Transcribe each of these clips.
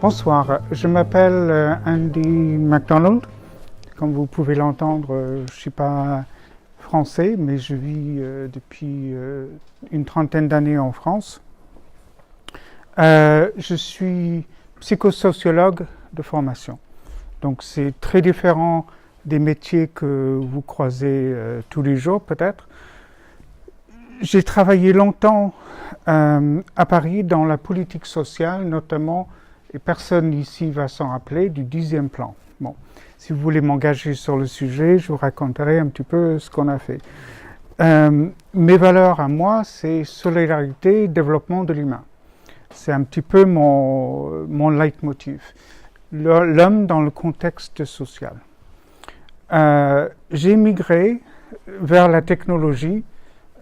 Bonsoir, je m'appelle Andy MacDonald. Comme vous pouvez l'entendre, je ne suis pas français, mais je vis depuis une trentaine d'années en France. Je suis psychosociologue de formation. Donc c'est très différent des métiers que vous croisez tous les jours peut-être. J'ai travaillé longtemps à Paris dans la politique sociale, notamment, et personne ici va s'en rappeler, du 10e plan. Bon, si vous voulez m'engager sur le sujet, je vous raconterai un petit peu ce qu'on a fait. Mes valeurs à moi, c'est solidarité et développement de l'humain. C'est un petit peu mon leitmotiv. L'homme dans le contexte social. J'ai migré vers la technologie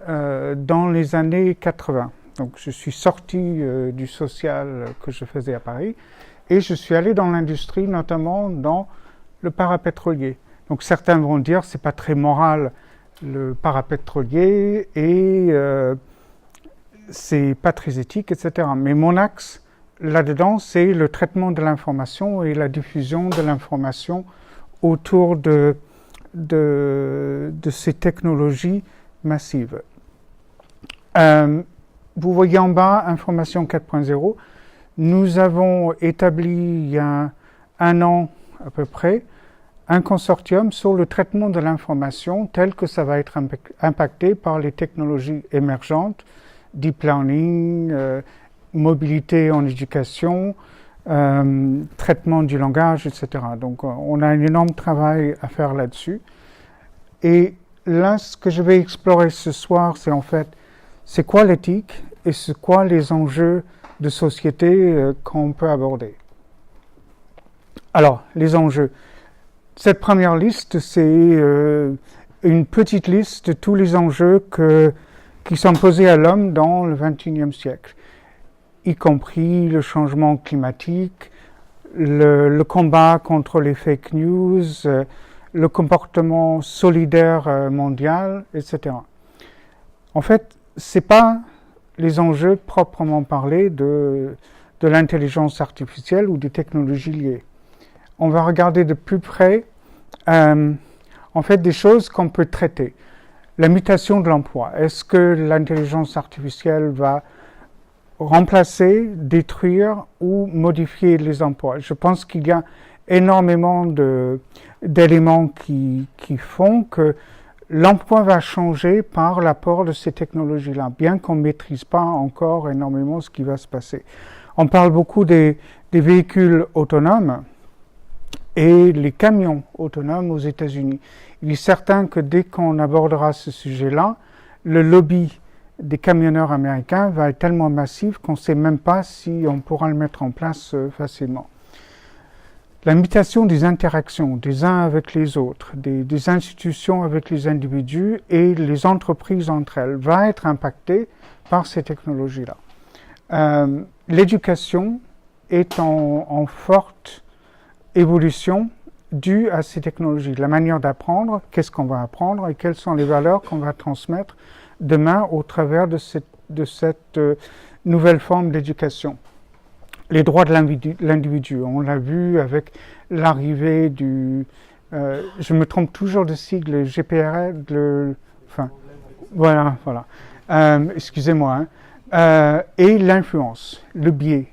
dans les années 80. Donc je suis sorti du social que je faisais à Paris et je suis allé dans l'industrie, notamment dans le parapétrolier. Donc certains vont dire c'est pas très moral le parapétrolier et c'est pas très éthique, etc. Mais mon axe là-dedans, c'est le traitement de l'information et la diffusion de l'information autour de ces technologies massives. Vous voyez en bas, Information 4.0. Nous avons établi il y a un an à peu près un consortium sur le traitement de l'information tel que ça va être impacté par les technologies émergentes, deep learning, mobilité en éducation, traitement du langage, etc. Donc on a un énorme travail à faire là-dessus. Et là, ce que je vais explorer ce soir, c'est en fait c'est quoi l'éthique et c'est quoi les enjeux de société qu'on peut aborder. Alors, les enjeux. Cette première liste, c'est une petite liste de tous les enjeux qui sont posés à l'homme dans le XXIe siècle, y compris le changement climatique, le combat contre les fake news, le comportement solidaire mondial, etc. En fait, ce n'est pas les enjeux proprement parlés de l'intelligence artificielle ou des technologies liées. On va regarder de plus près en fait des choses qu'on peut traiter. La mutation de l'emploi. Est-ce que l'intelligence artificielle va remplacer, détruire ou modifier les emplois? Je pense qu'il y a énormément d'éléments qui font que l'emploi va changer par l'apport de ces technologies-là, bien qu'on ne maîtrise pas encore énormément ce qui va se passer. On parle beaucoup des véhicules autonomes et les camions autonomes aux États-Unis. Il est certain que dès qu'on abordera ce sujet-là, le lobby des camionneurs américains va être tellement massif qu'on ne sait même pas si on pourra le mettre en place facilement. La mutation des interactions des uns avec les autres, des institutions avec les individus et les entreprises entre elles va être impactée par ces technologies-là. L'éducation est en forte évolution due à ces technologies. La manière d'apprendre, qu'est-ce qu'on va apprendre et quelles sont les valeurs qu'on va transmettre demain au travers de cette nouvelle forme d'éducation. Les droits de l'individu, on l'a vu avec l'arrivée je me trompe toujours de sigle, GPRL, voilà. Excusez-moi. Et l'influence, le biais,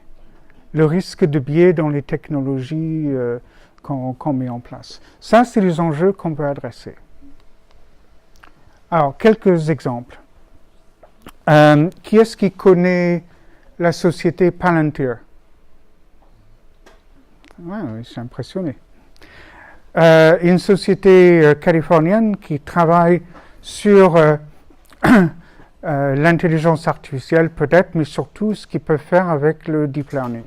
le risque de biais dans les technologies qu'on met en place. Ça, c'est les enjeux qu'on peut adresser. Alors, quelques exemples. Qui est-ce qui connaît la société Palantir? Ouais, je suis impressionné. Une société californienne qui travaille sur l'intelligence artificielle peut-être, mais surtout ce qu'ils peuvent faire avec le deep learning.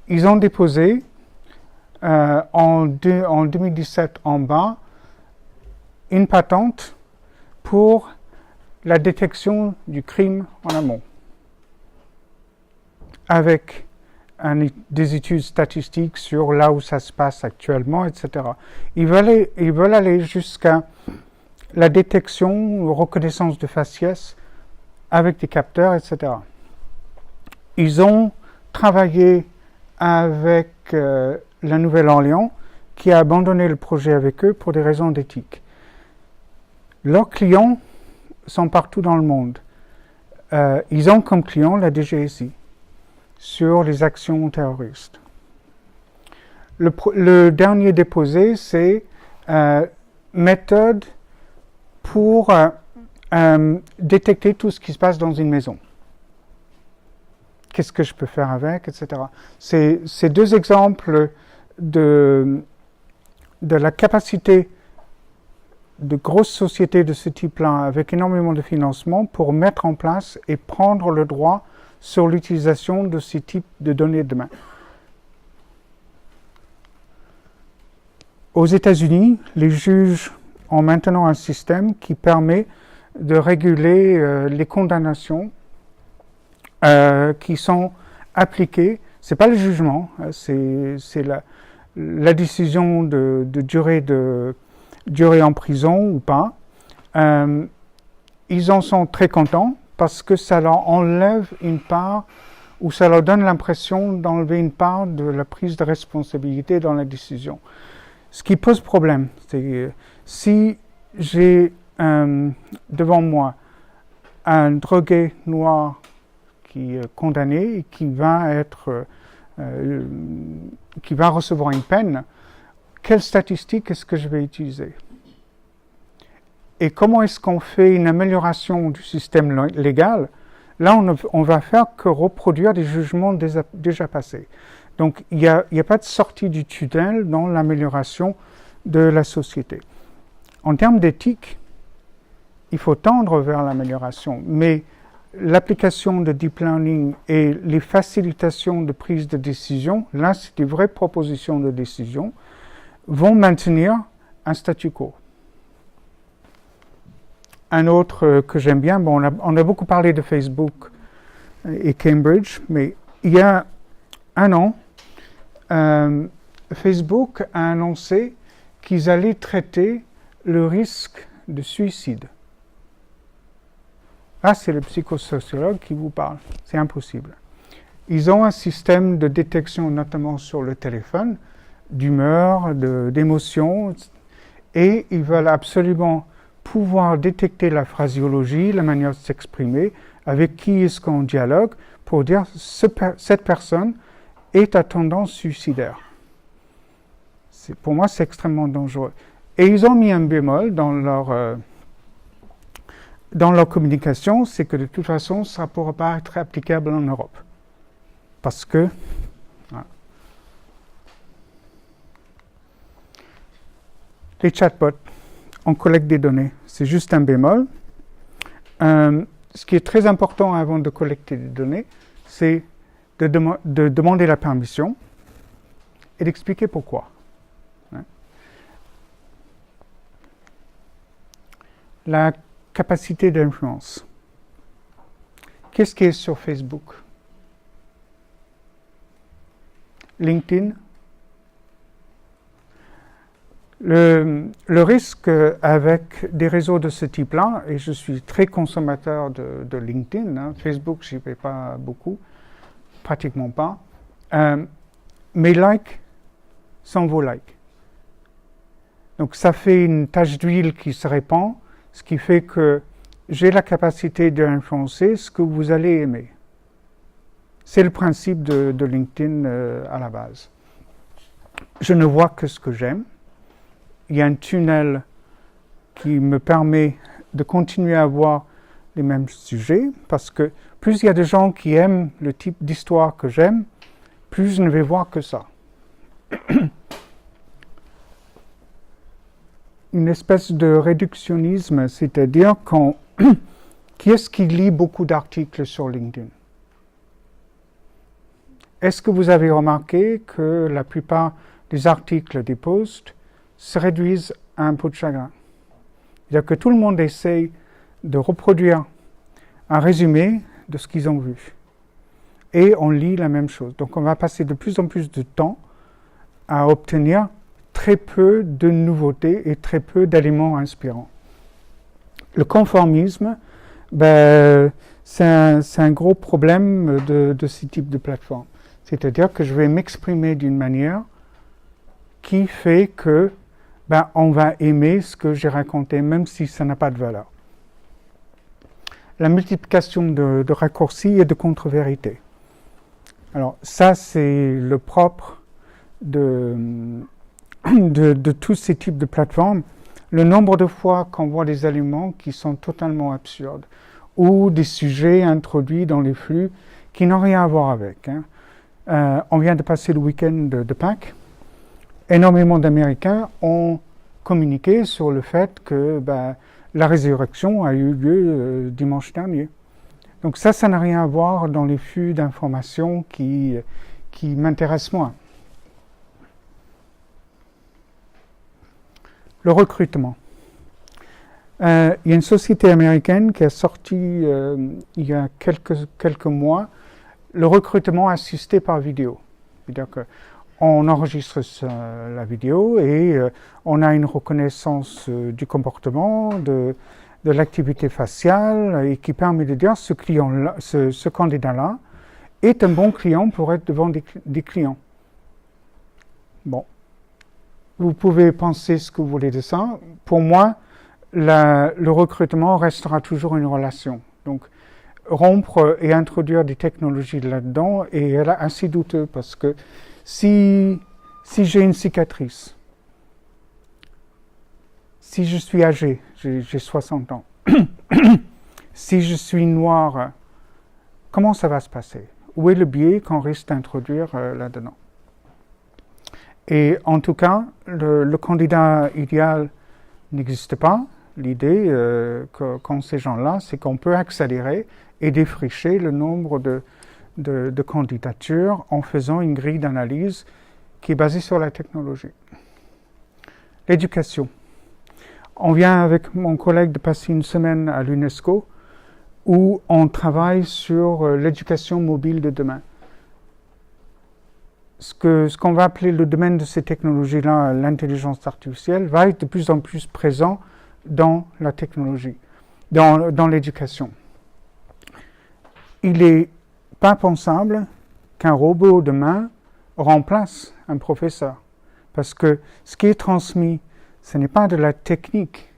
Ils ont déposé en 2017 en bas une patente pour la détection du crime en amont avec des études statistiques sur là où ça se passe actuellement, etc. Ils veulent aller jusqu'à la détection, reconnaissance de faciès avec des capteurs, etc. Ils ont travaillé avec la Nouvelle-Orléans qui a abandonné le projet avec eux pour des raisons d'éthique. Leurs clients sont partout dans le monde. Ils ont comme client la DGSI sur les actions terroristes. Le dernier déposé, c'est méthode pour détecter tout ce qui se passe dans une maison. Qu'est-ce que je peux faire avec, etc. C'est deux exemples de la capacité de grosses sociétés de ce type-là, avec énormément de financement, pour mettre en place et prendre le droit sur l'utilisation de ces types de données demain. Aux États-Unis, les juges ont maintenant un système qui permet de réguler les condamnations qui sont appliquées. Ce n'est pas le jugement, c'est la décision de durée en prison ou pas. Ils en sont très contents parce que ça leur enlève une part, ou ça leur donne l'impression d'enlever une part de la prise de responsabilité dans la décision. Ce qui pose problème, c'est si j'ai devant moi un drogué noir qui est condamné et qui va recevoir une peine, quelle statistique est-ce que je vais utiliser? Et comment est-ce qu'on fait une amélioration du système légal? Là, on va faire que reproduire des jugements déjà passés. Donc, il n'y a pas de sortie du tunnel dans l'amélioration de la société. En termes d'éthique, il faut tendre vers l'amélioration, mais l'application de deep learning et les facilitations de prise de décision, là, c'est des vraies propositions de décision, vont maintenir un statu quo. Un autre que j'aime bien, on a beaucoup parlé de Facebook et Cambridge, mais il y a un an, Facebook a annoncé qu'ils allaient traiter le risque de suicide. Là, c'est le psychosociologue qui vous parle. C'est impossible. Ils ont un système de détection, notamment sur le téléphone, d'humeur, d'émotions, et ils veulent absolument pouvoir détecter la phraséologie, la manière de s'exprimer, avec qui est-ce qu'on dialogue, pour dire cette personne est à tendance suicidaire. Pour moi, c'est extrêmement dangereux. Et ils ont mis un bémol dans leur communication, c'est que de toute façon, ça ne pourra pas être applicable en Europe. Parce que... Voilà. Les chatbots, on collecte des données. C'est juste un bémol. Ce qui est très important avant de collecter des données, c'est de demander la permission et d'expliquer pourquoi. La capacité d'influence. Qu'est-ce qui est sur Facebook? LinkedIn? Le risque avec des réseaux de ce type-là, et je suis très consommateur de LinkedIn, Facebook, j'y vais pas beaucoup, pratiquement pas, mes likes sont vos likes. Donc ça fait une tache d'huile qui se répand, ce qui fait que j'ai la capacité d'influencer ce que vous allez aimer. C'est le principe de LinkedIn à la base. Je ne vois que ce que j'aime. Il y a un tunnel qui me permet de continuer à voir les mêmes sujets, parce que plus il y a de gens qui aiment le type d'histoire que j'aime, plus je ne vais voir que ça. Une espèce de réductionnisme, c'est-à-dire qui est-ce qui lit beaucoup d'articles sur LinkedIn? Est-ce que vous avez remarqué que la plupart des articles, des posts, se réduisent à un peau de chagrin? C'est-à-dire que tout le monde essaye de reproduire un résumé de ce qu'ils ont vu. Et on lit la même chose. Donc on va passer de plus en plus de temps à obtenir très peu de nouveautés et très peu d'éléments inspirants. Le conformisme, c'est un gros problème de ce type de plateforme. C'est-à-dire que je vais m'exprimer d'une manière qui fait que on va aimer ce que j'ai raconté, même si ça n'a pas de valeur. La multiplication de raccourcis et de contre-vérités. Alors ça, c'est le propre de tous ces types de plateformes. Le nombre de fois qu'on voit des éléments qui sont totalement absurdes ou des sujets introduits dans les flux qui n'ont rien à voir avec. On vient de passer le week-end de Pâques. Énormément d'Américains ont communiqué sur le fait que la résurrection a eu lieu dimanche dernier. Donc ça n'a rien à voir dans les flux d'informations qui m'intéressent moins. Le recrutement. Il y a une société américaine qui a sorti il y a quelques mois le recrutement assisté par vidéo. C'est-à-dire qu'on enregistre la vidéo et on a une reconnaissance du comportement, de l'activité faciale et qui permet de dire ce candidat-là est un bon client pour être devant des clients. Bon. Vous pouvez penser ce que vous voulez de ça. Pour moi, le recrutement restera toujours une relation. Donc, rompre et introduire des technologies là-dedans est assez douteux parce que si j'ai une cicatrice, si je suis âgé, j'ai 60 ans, si je suis noir, comment ça va se passer? Où est le biais qu'on risque d'introduire là-dedans? Et en tout cas, le candidat idéal n'existe pas. L'idée qu'ont ces gens-là, c'est qu'on peut accélérer et défricher le nombre de candidatures en faisant une grille d'analyse qui est basée sur la technologie. L'éducation. On vient avec mon collègue de passer une semaine à l'UNESCO où on travaille sur l'éducation mobile de demain. Ce qu'on va appeler le domaine de ces technologies-là, l'intelligence artificielle, va être de plus en plus présent dans la technologie, dans l'éducation. Il n'est pas pensable qu'un robot demain remplace un professeur, parce que ce qui est transmis, ce n'est pas de la technique,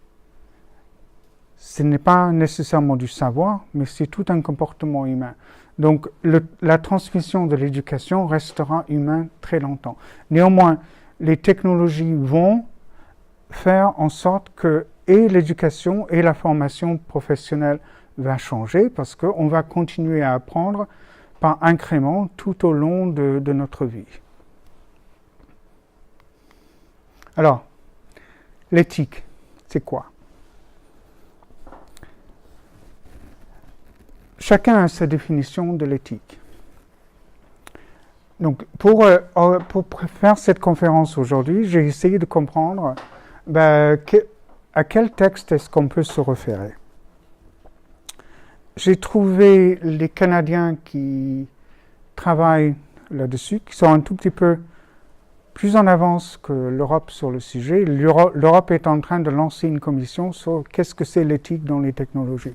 ce n'est pas nécessairement du savoir, mais c'est tout un comportement humain. Donc, la transmission de l'éducation restera humaine très longtemps. Néanmoins, les technologies vont faire en sorte que et l'éducation et la formation professionnelle va changer parce qu'on va continuer à apprendre par incrément tout au long de notre vie. Alors, l'éthique, c'est quoi? Chacun a sa définition de l'éthique. Donc, pour faire cette conférence aujourd'hui, j'ai essayé de comprendre à quel texte est-ce qu'on peut se référer. J'ai trouvé les Canadiens qui travaillent là-dessus, qui sont un tout petit peu plus en avance que l'Europe sur le sujet. L'Europe est en train de lancer une commission sur qu'est-ce que c'est l'éthique dans les technologies.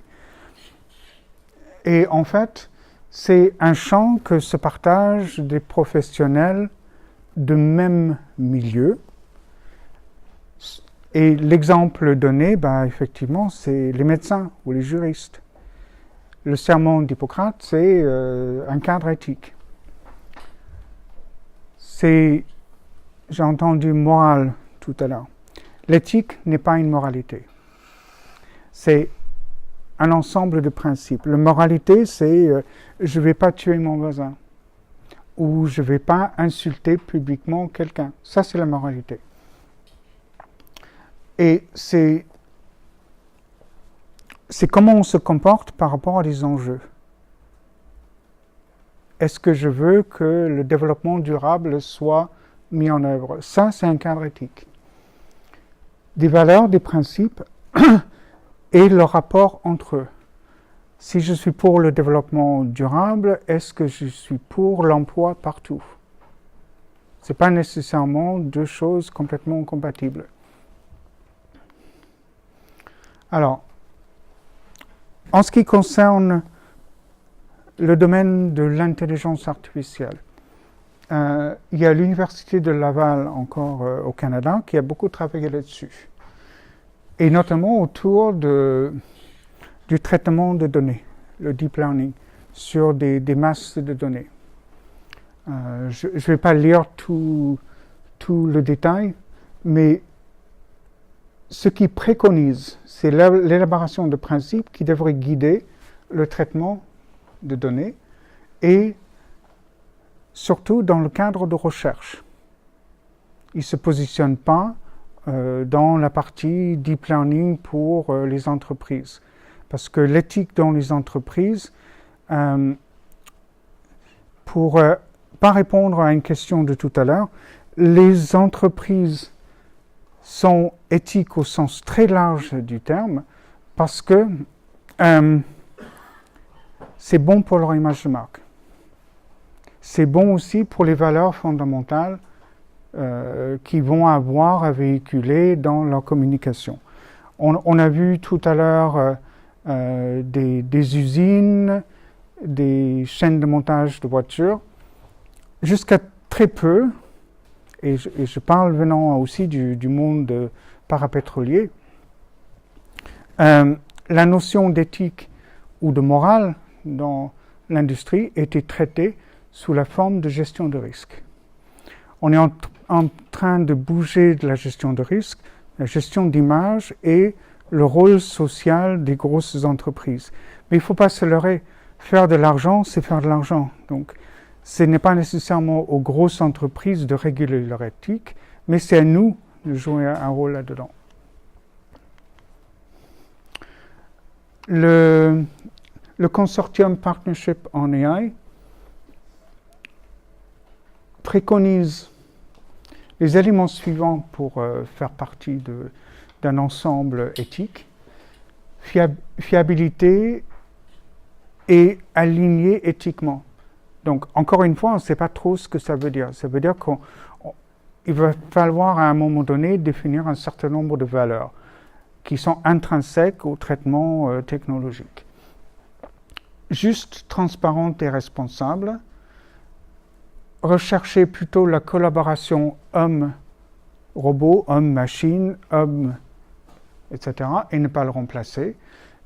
Et en fait, c'est un champ que se partagent des professionnels de même milieu. Et l'exemple donné, effectivement, c'est les médecins ou les juristes. Le serment d'Hippocrate, c'est un cadre éthique. J'ai entendu morale tout à l'heure. L'éthique n'est pas une moralité. C'est un ensemble de principes. La moralité, c'est je ne vais pas tuer mon voisin ou je ne vais pas insulter publiquement quelqu'un. Ça, c'est la moralité. Et c'est comment on se comporte par rapport à des enjeux. Est-ce que je veux que le développement durable soit mis en œuvre? Ça, c'est un cadre éthique. Des valeurs, des principes et le rapport entre eux. Si je suis pour le développement durable, est-ce que je suis pour l'emploi partout? Ce n'est pas nécessairement deux choses complètement compatibles. Alors, en ce qui concerne le domaine de l'intelligence artificielle, il y a l'Université de Laval, encore au Canada, qui a beaucoup travaillé là-dessus. Et notamment autour du traitement de données, le deep learning, sur des masses de données. Je ne vais pas lire tout le détail, mais ce qui préconise, c'est l'élaboration de principes qui devraient guider le traitement de données et surtout dans le cadre de recherche. Il ne se positionne pas dans la partie deep learning pour les entreprises. Parce que l'éthique dans les entreprises, pour pas répondre à une question de tout à l'heure, les entreprises sont éthiques au sens très large du terme parce que c'est bon pour leur image de marque. C'est bon aussi pour les valeurs fondamentales qu'ils vont avoir à véhiculer dans leur communication. On a vu tout à l'heure des usines, des chaînes de montage de voitures, jusqu'à très peu, et je parle venant aussi du monde parapétrolier, la notion d'éthique ou de morale dans l'industrie était traitée sous la forme de gestion de risque. On est en train de bouger de la gestion de risque, la gestion d'image et le rôle social des grosses entreprises. Mais il ne faut pas se leurrer. Faire de l'argent, c'est faire de l'argent. Donc, ce n'est pas nécessairement aux grosses entreprises de réguler leur éthique, mais c'est à nous de jouer un rôle là-dedans. Le consortium Partnership on AI préconise les éléments suivants pour faire partie d'un ensemble éthique: fiabilité et aligné éthiquement. Donc, encore une fois, on ne sait pas trop ce que ça veut dire. Ça veut dire qu'il va falloir à un moment donné définir un certain nombre de valeurs qui sont intrinsèques au traitement technologique. Juste, transparente et responsable. Rechercher plutôt la collaboration homme-robot, homme-machine, homme, etc., et ne pas le remplacer.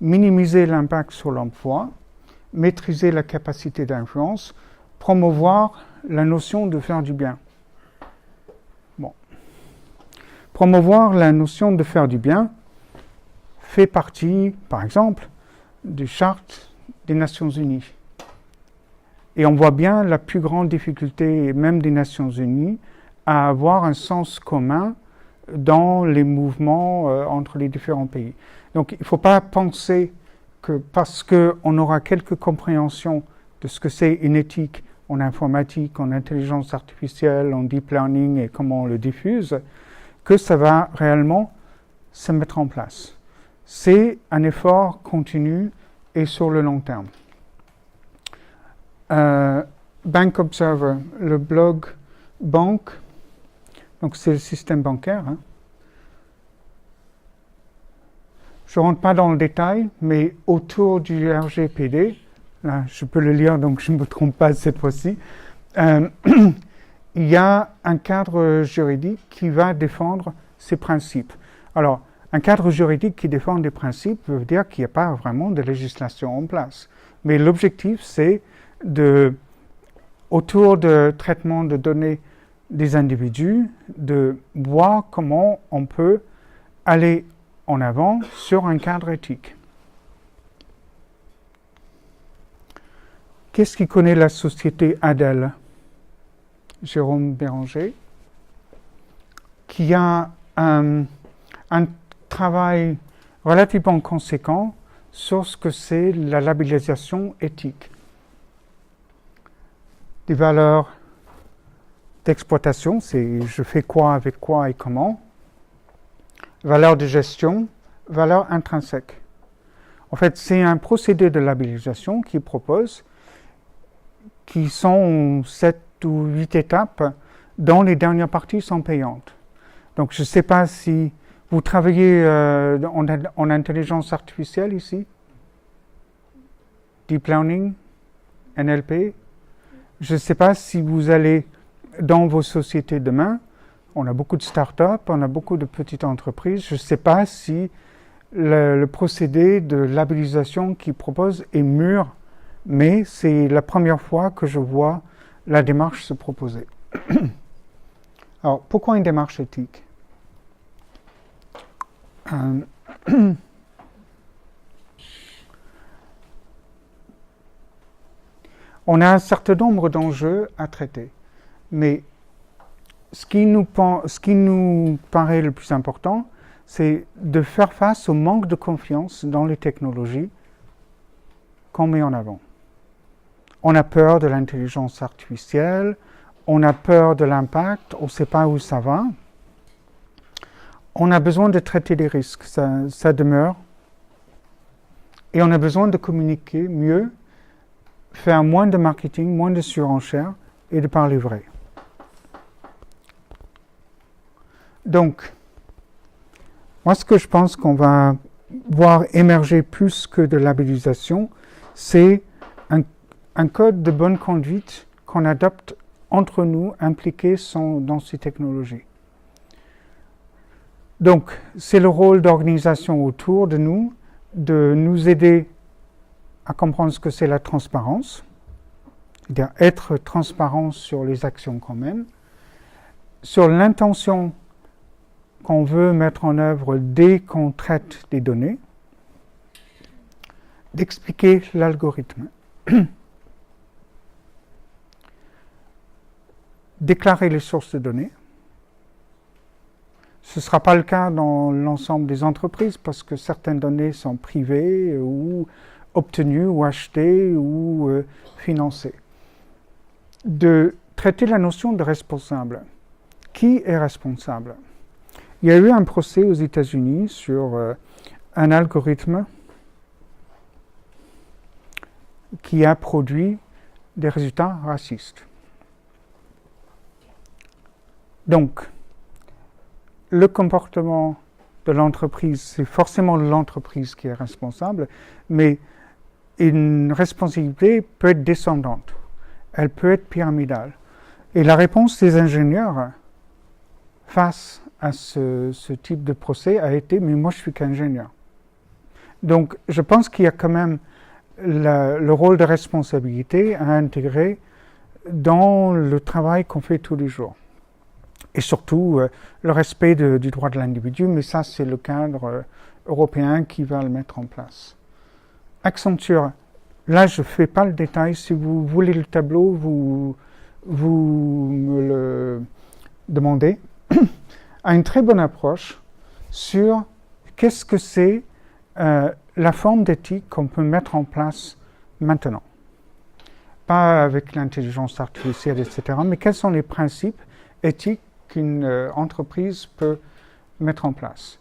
Minimiser l'impact sur l'emploi. Maîtriser la capacité d'influence. Promouvoir la notion de faire du bien. Bon. Promouvoir la notion de faire du bien fait partie, par exemple, des chartes des Nations Unies. Et on voit bien la plus grande difficulté, même des Nations Unies, à avoir un sens commun dans les mouvements entre les différents pays. Donc il ne faut pas penser que parce qu'on aura quelques compréhensions de ce que c'est une éthique en informatique, en intelligence artificielle, en deep learning et comment on le diffuse, que ça va réellement se mettre en place. C'est un effort continu et sur le long terme. Bank Observer, le blog banque, donc c'est le système bancaire. Hein. Je ne rentre pas dans le détail, mais autour du RGPD, là je peux le lire donc je ne me trompe pas cette fois-ci, il y a un cadre juridique qui va défendre ces principes. Alors, un cadre juridique qui défend des principes veut dire qu'il n'y a pas vraiment de législation en place. Mais l'objectif, c'est autour de traitement de données des individus, de voir comment on peut aller en avant sur un cadre éthique. Qu'est-ce qui connaît la société Adel? Jérôme Béranger, qui a un travail relativement conséquent sur ce que c'est la labellisation éthique. Des valeurs d'exploitation, c'est je fais quoi, avec quoi et comment. Valeurs de gestion, valeurs intrinsèques. En fait, c'est un procédé de labellisation qui propose, qui sont 7 ou 8 étapes, dont les dernières parties sont payantes. Donc, je ne sais pas si vous travaillez en intelligence artificielle ici, deep learning, NLP. Je ne sais pas si vous allez dans vos sociétés demain, on a beaucoup de start-up, on a beaucoup de petites entreprises. Je ne sais pas si le procédé de labellisation qu'ils proposent est mûr, mais c'est la première fois que je vois la démarche se proposer. Alors, pourquoi une démarche éthique? On a un certain nombre d'enjeux à traiter, mais ce qui nous paraît le plus important, c'est de faire face au manque de confiance dans les technologies qu'on met en avant. On a peur de l'intelligence artificielle, on a peur de l'impact, on ne sait pas où ça va. On a besoin de traiter les risques, ça demeure. Et on a besoin de communiquer mieux, faire moins de marketing, moins de surenchère et de parler vrai. Donc, moi ce que je pense qu'on va voir émerger plus que de labellisation, c'est un code de bonne conduite qu'on adopte entre nous impliqués dans ces technologies. Donc, c'est le rôle d'organisation autour de nous aider à comprendre ce que c'est la transparence, c'est-à-dire être transparent sur les actions qu'on mène, sur l'intention qu'on veut mettre en œuvre dès qu'on traite des données, d'expliquer l'algorithme, déclarer les sources de données. Ce ne sera pas le cas dans l'ensemble des entreprises parce que certaines données sont privées ou obtenues ou achetées ou financées. De traiter la notion de responsable. Qui est responsable? Il y a eu un procès aux États-Unis sur un algorithme qui a produit des résultats racistes. Donc, le comportement de l'entreprise, c'est forcément l'entreprise qui est responsable, mais une responsabilité peut être descendante, elle peut être pyramidale. Et la réponse des ingénieurs face à ce type de procès a été « mais moi je suis qu'ingénieur ». Donc je pense qu'il y a quand même le rôle de responsabilité à intégrer dans le travail qu'on fait tous les jours. Et surtout, le respect du droit de l'individu, mais ça, c'est le cadre européen qui va le mettre en place. Accenture, là, je ne fais pas le détail. Si vous voulez le tableau, vous me le demandez. A une très bonne approche sur qu'est-ce que c'est la forme d'éthique qu'on peut mettre en place maintenant. Pas avec l'intelligence artificielle, etc., mais quels sont les principes éthiques qu'une entreprise peut mettre en place.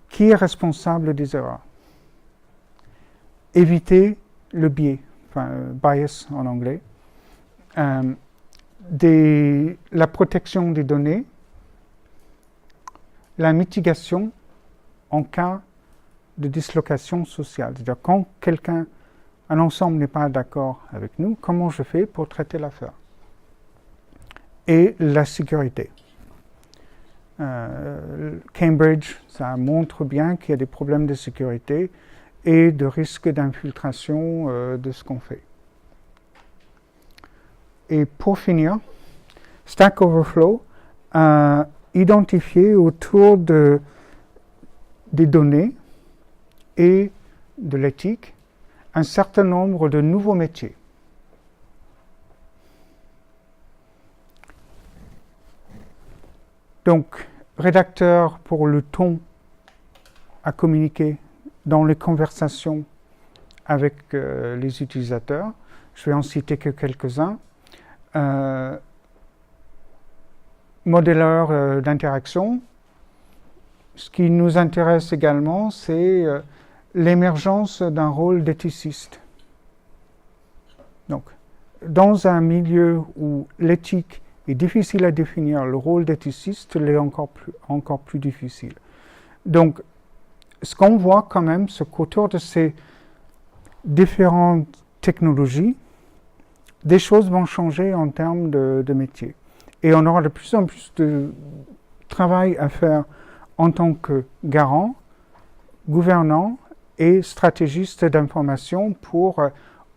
Qui est responsable des erreurs? Éviter le biais, enfin bias en anglais, la protection des données, la mitigation en cas de dislocation sociale. C'est-à-dire quand un ensemble n'est pas d'accord avec nous, comment je fais pour traiter l'affaire? Et la sécurité. Cambridge, ça montre bien qu'il y a des problèmes de sécurité et de risque d'infiltration de ce qu'on fait. Et pour finir, Stack Overflow a identifié autour des données et de l'éthique un certain nombre de nouveaux métiers. Donc, rédacteur pour le ton à communiquer dans les conversations avec les utilisateurs. Je vais en citer que quelques-uns. Modéleur d'interaction. Ce qui nous intéresse également, c'est l'émergence d'un rôle d'éthiciste. Donc, dans un milieu où l'éthique est difficile à définir, le rôle d'éthiciste l'est encore plus difficile. Donc, ce qu'on voit quand même, c'est qu'autour de ces différentes technologies, des choses vont changer en termes de métier. Et on aura de plus en plus de travail à faire en tant que garant, gouvernant et stratégiste d'information pour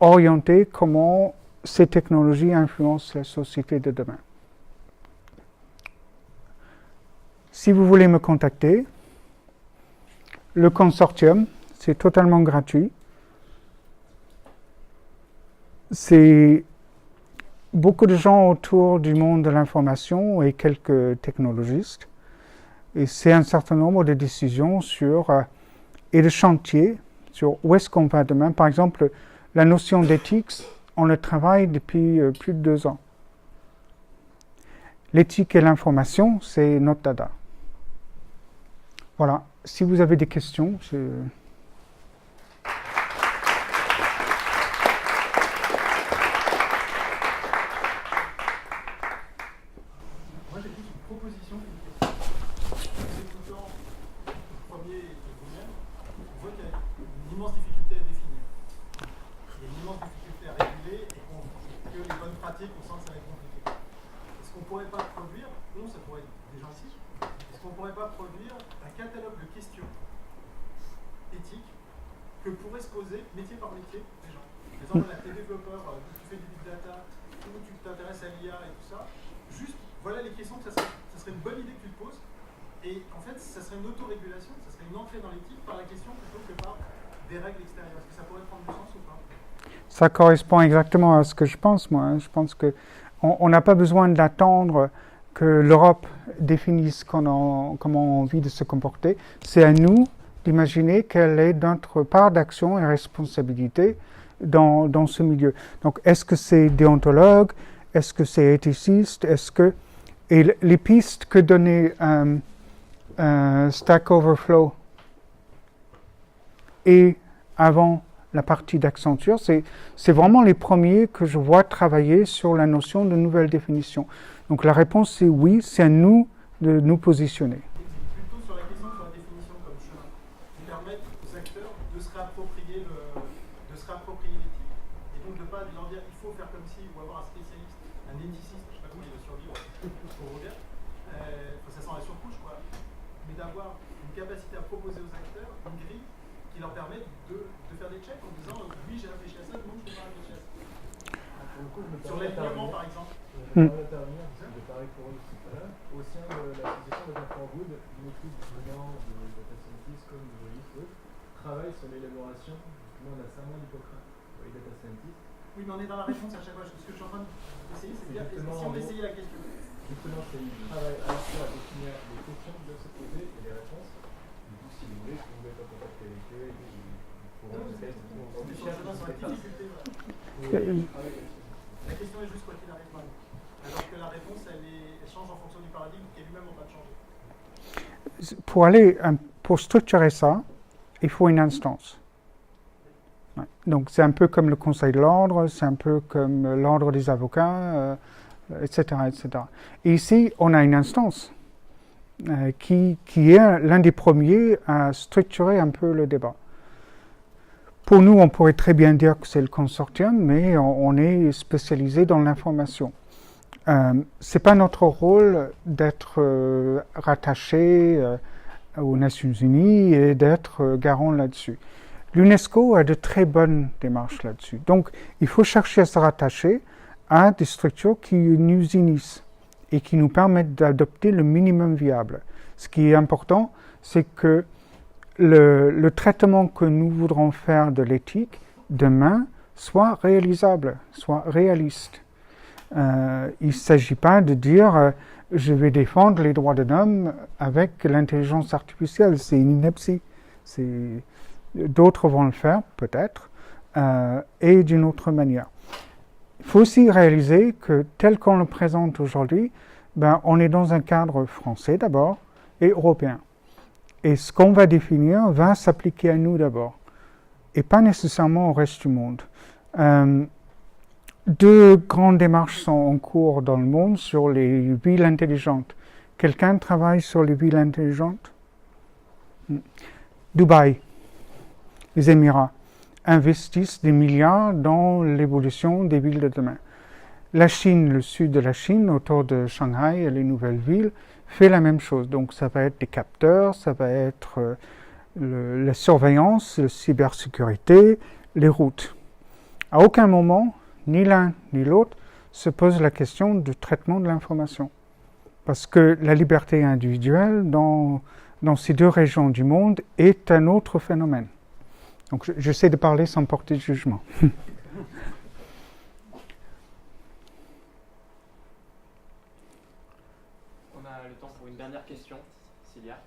orienter comment ces technologies influencent la société de demain. Si vous voulez me contacter, le consortium, c'est totalement gratuit. C'est beaucoup de gens autour du monde de l'information et quelques technologistes. Et c'est un certain nombre de décisions et de chantiers sur où est-ce qu'on va demain. Par exemple, la notion d'éthique, on le travaille depuis plus de 2 ans. L'éthique et l'information, c'est notre dada. Voilà. Si vous avez des questions, Moi j'ai plus une proposition qu'une question. En écoutant le premier et vous-même, on voit qu'il y a une immense difficulté à définir. Il y a une immense difficulté à réguler et que les bonnes pratiques, on sent que ça va être compliqué. Est-ce qu'on ne pourrait pas produire, non, ça pourrait être des gens ici, est-ce qu'on ne pourrait pas produire un catalogue de questions éthiques que pourraient se poser métier par métier des gens? Par exemple, là, tu es développeur, tu fais du big data, ou tu t'intéresses à l'IA et tout ça. Juste, voilà les questions que ça serait une bonne idée que tu te poses. Et en fait, ça serait une autorégulation, ça serait une entrée dans l'éthique par la question plutôt que par des règles extérieures. Est-ce que ça pourrait prendre du sens ou pas? ça correspond exactement à ce que je pense, moi. Je pense qu'on n'a pas besoin d'attendre que l'Europe définisse comment on a envie de se comporter. C'est à nous d'imaginer quelle est notre part d'action et responsabilité dans ce milieu. Donc, est-ce que c'est déontologue? Est-ce que c'est éthiciste? Et les pistes que donnait Stack Overflow et avant la partie d'Accenture, c'est vraiment les premiers que je vois travailler sur la notion de nouvelle définition. Donc la réponse c'est oui, c'est à nous de nous positionner. Plutôt sur la question sur la définition comme chemin, qui permettent aux acteurs de se réapproprier l'éthique, et donc de ne pas leur dire il faut faire comme si, ou avoir un spécialiste, un éthiciste, je ne sais pas comment il va survivre pour Robert, ça sent la surcouche quoi, mais d'avoir une capacité à proposer aux acteurs une grille qui leur permet de faire des checks en disant oui j'ai réfléchi à ça, non je n'ai pas réfléchi à ça. Pour le coup, je me Sur permets l'alignement par exemple. Je me permets d'intervenir, parce que j'ai parlé pour eux tout à l'heure. Au sein de l'association de Data for Good, une équipe venant de data scientists comme de juristes ou autres travaille sur l'élaboration justement d'un serment d'Hippocrate pour les data scientists. Oui, mais on est dans la réponse à chaque fois. Ce que je suis en train d'essayer, c'est de dire si on essayait la question. Justement, c'est un travail à la fois à définir les questions qui doivent se poser et les réponses. Du coup, si vous voulez, si vous voulez pas contacter avec eux, ils pourront peut-être On est sur la difficulté. La question est juste quoi qu'il arrive mal. Alors que la réponse, elle change en fonction du paradigme qui est lui-même en train de changer. Pour structurer ça, il faut une instance. Ouais. Donc c'est un peu comme le Conseil de l'ordre, c'est un peu comme l'ordre des avocats, etc., etc. Et ici, on a une instance qui est l'un des premiers à structurer un peu le débat. Pour nous, on pourrait très bien dire que c'est le consortium, mais on est spécialisé dans l'information. C'est pas notre rôle d'être rattaché aux Nations Unies et d'être garant là-dessus. L'UNESCO a de très bonnes démarches là-dessus. Donc, il faut chercher à se rattacher à des structures qui nous unissent et qui nous permettent d'adopter le minimum viable. Ce qui est important, c'est que le traitement que nous voudrons faire de l'éthique demain soit réalisable, soit réaliste. Il ne s'agit pas de dire je vais défendre les droits de l'homme avec l'intelligence artificielle, c'est une ineptie. D'autres vont le faire peut-être et d'une autre manière. Il faut aussi réaliser que tel qu'on le présente aujourd'hui, on est dans un cadre français d'abord et européen. Et ce qu'on va définir va s'appliquer à nous d'abord, et pas nécessairement au reste du monde. 2 grandes démarches sont en cours dans le monde sur les villes intelligentes. Quelqu'un travaille sur les villes intelligentes? Dubaï, les Émirats, investissent des milliards dans l'évolution des villes de demain. La Chine, le sud de la Chine, autour de Shanghai et les nouvelles villes, fait la même chose. Donc ça va être des capteurs, ça va être la surveillance, la cybersécurité, les routes. À aucun moment, ni l'un ni l'autre se pose la question du traitement de l'information. Parce que la liberté individuelle dans ces deux régions du monde est un autre phénomène. Donc j'essaie de parler sans porter de jugement. On a le temps pour une dernière question, s'il y a.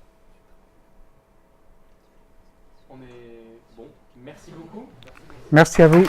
On est bon. Merci beaucoup. Merci à vous.